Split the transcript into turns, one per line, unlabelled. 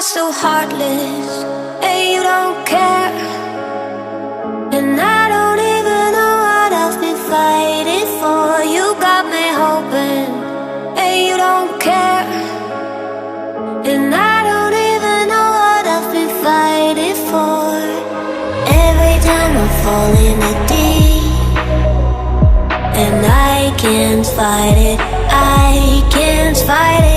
so heartless, and you don't care. And I don't even know what I've been fighting for. You got me hoping, and you don't care. And I don't even know what I've been fighting for. Every time I fall in the deep, and I can't fight it, I can't fight it.